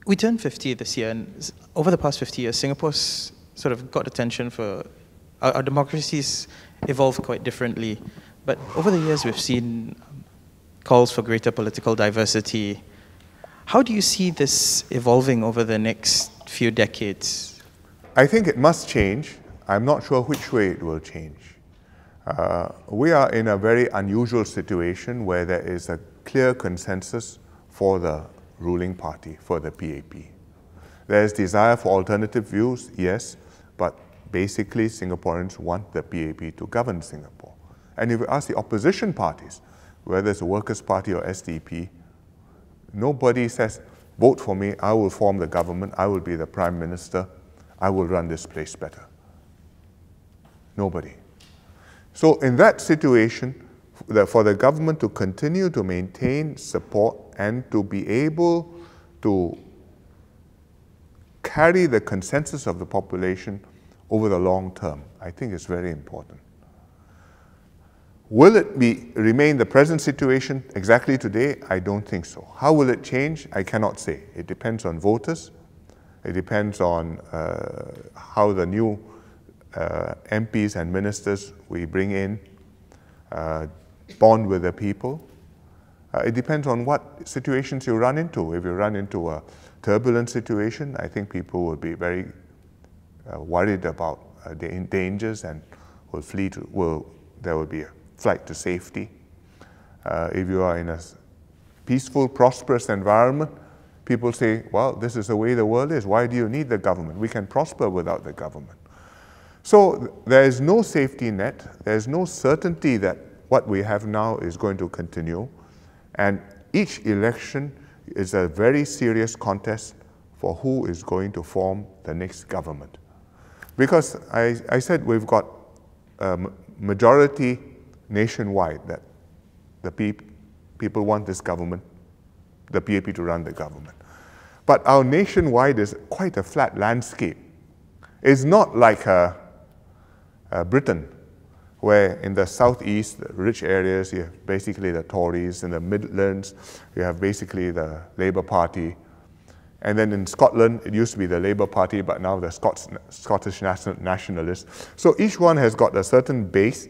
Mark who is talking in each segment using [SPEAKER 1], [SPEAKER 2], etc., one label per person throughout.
[SPEAKER 1] We turned 50 this year, and over the past 50 years, Singapore's sort of got attention for our democracies evolved quite differently. But over the years, we've seen calls for greater political diversity. How do you see this evolving over the next few decades?
[SPEAKER 2] I think it must change. I'm not sure which way it will change. We are in a very unusual situation where there is a clear consensus for the ruling party, for the PAP. There is desire for alternative views, yes, but basically Singaporeans want the PAP to govern Singapore. And if you ask the opposition parties, whether it's the Workers' Party or SDP, nobody says, vote for me, I will form the government, I will be the Prime Minister, I will run this place better. Nobody. So in that situation, for the government to continue to maintain support and to be able to carry the consensus of the population over the long term, I think is very important. Will it remain the present situation exactly today? I don't think so. How will it change? I cannot say. It depends on voters. It depends on how the new MPs and ministers we bring in bond with the people. It depends on what situations you run into. If you run into a turbulent situation, I think people will be very worried about the dangers and will flee to, there will be a flight to safety. If you are in a peaceful, prosperous environment, people say, well, this is the way the world is. Why do you need the government? We can prosper without the government. So there is no safety net. There is no certainty that what we have now is going to continue. And each election is a very serious contest for who is going to form the next government. Because I said we've got a majority nationwide that the people want this government, the PAP to run the government. But our nationwide is quite a flat landscape. It's not like Britain, where in the southeast, the rich areas, you have basically the Tories. In the Midlands, you have basically the Labour Party. And then in Scotland, it used to be the Labour Party, but now the Scottish Nationalists. So each one has got a certain base,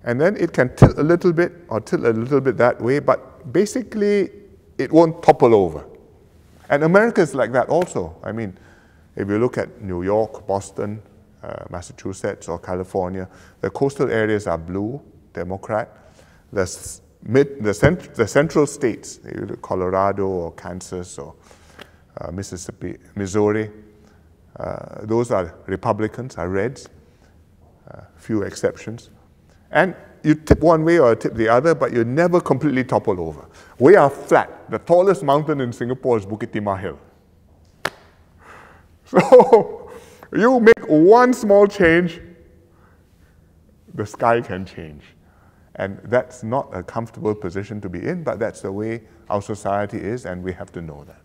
[SPEAKER 2] and then it can tilt a little bit or tilt a little bit that way, but basically it won't topple over. And America is like that also. I mean, if you look at New York, Boston, Massachusetts or California, the coastal areas are blue, Democrat. The central states, Colorado or Kansas or Mississippi, Missouri, those are Republicans, are Reds, few exceptions. And you tip one way or tip the other, but you never completely topple over. We are flat. The tallest mountain in Singapore is Bukit Timah Hill. So you make one small change, the sky can change. And that's not a comfortable position to be in, but that's the way our society is, and we have to know that.